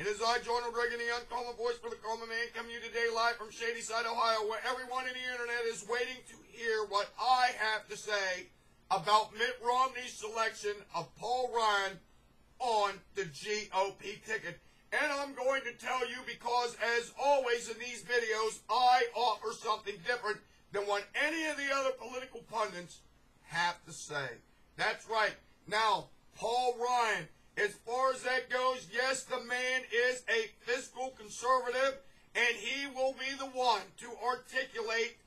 It is I, John Rodriguez, the uncommon voice for the common man, coming to you today live from Shadyside, Ohio, where everyone in the internet is waiting to hear what I have to say about Mitt Romney's selection of Paul Ryan on the GOP ticket. And I'm going to tell you because, as always in these videos, I offer something different than what any of the other political pundits have to say. That's right. Now, Paul Ryan, as far as that goes, yes, the man is a fiscal conservative, and he will be the one to articulate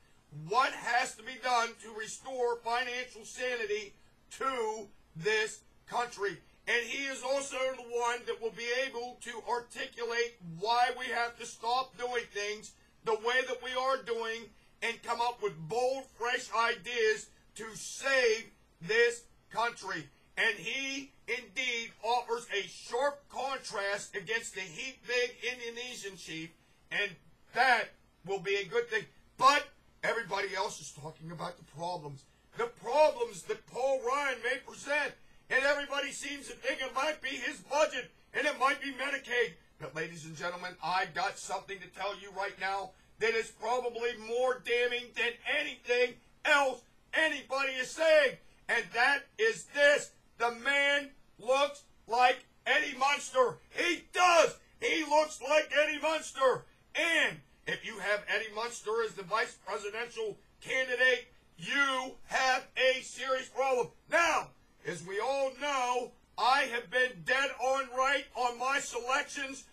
what has to be done to restore financial sanity to this country. And he is also the one that will be able to articulate why we have to stop doing things the way that we are doing and come up with bold, fresh ideas to save this country. And he indeed offers a sharp contrast against the heat-big Indonesian chief, and that will be a good thing. But everybody else is talking about the problems that Paul Ryan may present. And everybody seems to think it might be his budget, and it might be Medicaid. But ladies and gentlemen, I've got something to tell you right now that is probably more damning than anything else anybody is saying. And that is this. The man looks like Eddie Munster. He does. He looks like Eddie Munster. And if you have Eddie Munster as the vice presidential candidate, you have a serious problem. Now, as we all know, I have been dead on right on my selections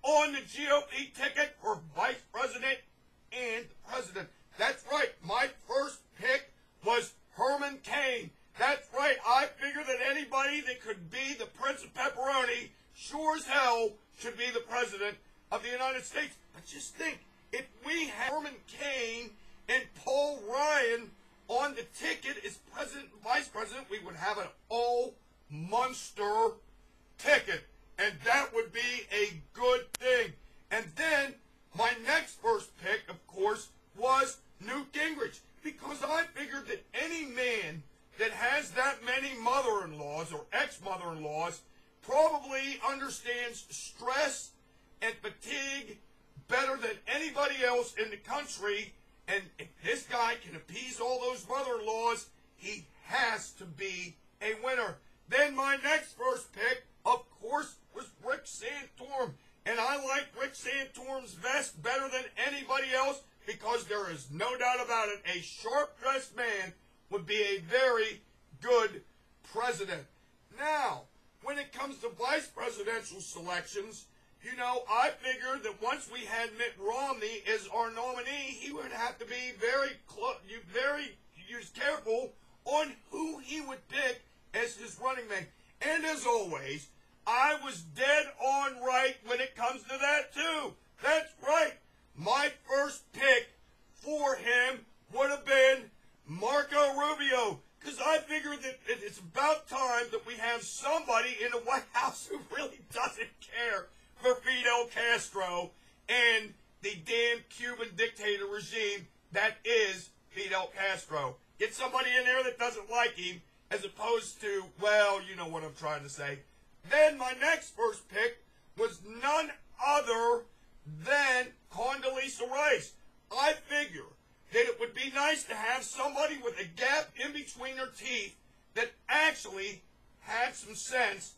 on the GOP ticket for vice president and president. That's right. My first pick was Herman Cain. That's right. I figured that anybody that could be the Prince of Pepperoni sure as hell should be the president of the United States. But just think, if we had Herman Cain and Paul Ryan on the ticket as president and vice president, we would have an all-Munster ticket. And that would be a good thing. And then my next first pick, of course, was Newt Gingrich. Because I figured that any man that has that many mother-in-laws or ex-mother-in-laws probably understands stress and fatigue better than anybody else in the country. And if this guy can appease all those mother-in-laws, he has to be a winner. Then my next first pick, of course, was Rick Santorum. And I like Rick Santorum's vest better than anybody else because there is no doubt about it, a sharp-dressed man would be a very good president. Now, when it comes to vice presidential selections, you know, I figured that once we had Mitt Romney as our nominee, he would have to be very careful on who he would pick as his running mate. And as always, I was dead on right when it comes to that too. That's right. My first pick for him would have been Marco Rubio, because I figured that it's about time that we have somebody in the White House who really doesn't care for Fidel Castro and the damn Cuban dictator regime that is Fidel Castro. Get somebody in there that doesn't like him, as opposed to, well, you know what I'm trying to say. Then my next first pick was none other than Condoleezza Rice. I figure that it would be nice to have somebody with a gap in between her teeth that actually had some sense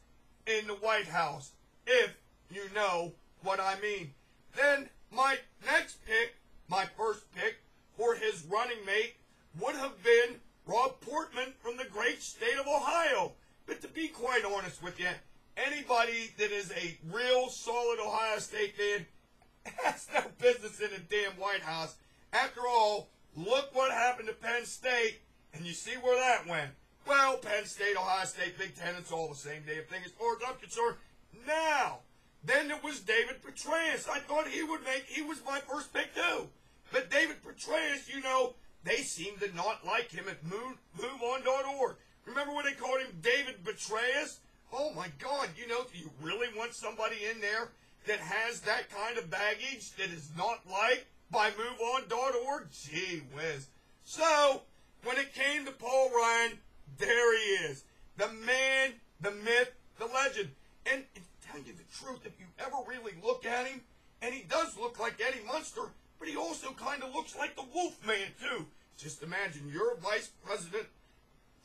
in the White House, if you know what I mean. Then my next pick, my first pick for his running mate, would have been Rob Portman from the great state of Ohio. But to be quite honest with you, anybody that is a real solid Ohio State fan has no business in a damn White House. After all, look what happened to Penn State, and you see where that went. Well, Penn State, Ohio State, Big Ten, it's all the same damn thing as far as I'm concerned. Now, then there was David Petraeus. I thought he was my first pick too. But David Petraeus, you know, they seem to not like him at MoveOn.org. Remember when they called him David Petraeus? Oh my God, you know, do you really want somebody in there that has that kind of baggage that is not liked by MoveOn.org? Gee whiz. So, when it came to Paul Ryan, there he is. The man, the myth, the legend. And tell you the truth, if you ever really look at him, and he does look like Eddie Munster, but he also kind of looks like the Wolfman, too. Just imagine your vice president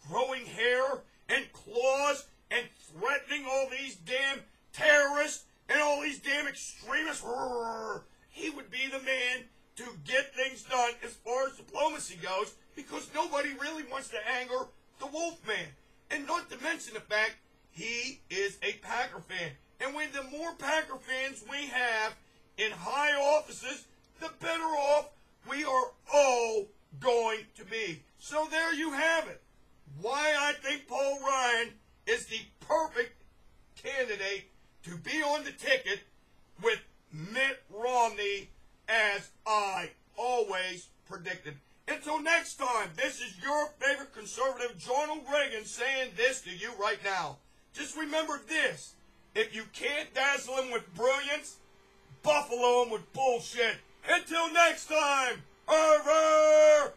growing hair and claws and threatening all these damn terrorists and all these damn extremists. He would be the man to get things done as far as diplomacy goes, because nobody really wants to anger the Wolfman. And not to mention the fact he is a Packer fan. And when the more Packer fans we have in high offices, the better off we are all going to be. So there you have it. Why I think Paul Ryan is the perfect candidate to be on the ticket with Mitt Romney, as I always predicted. Until next time, this is your favorite conservative, Ronald Reagan, saying this to you right now. Just remember this. If you can't dazzle him with brilliance, buffalo him with bullshit. Until next time, over!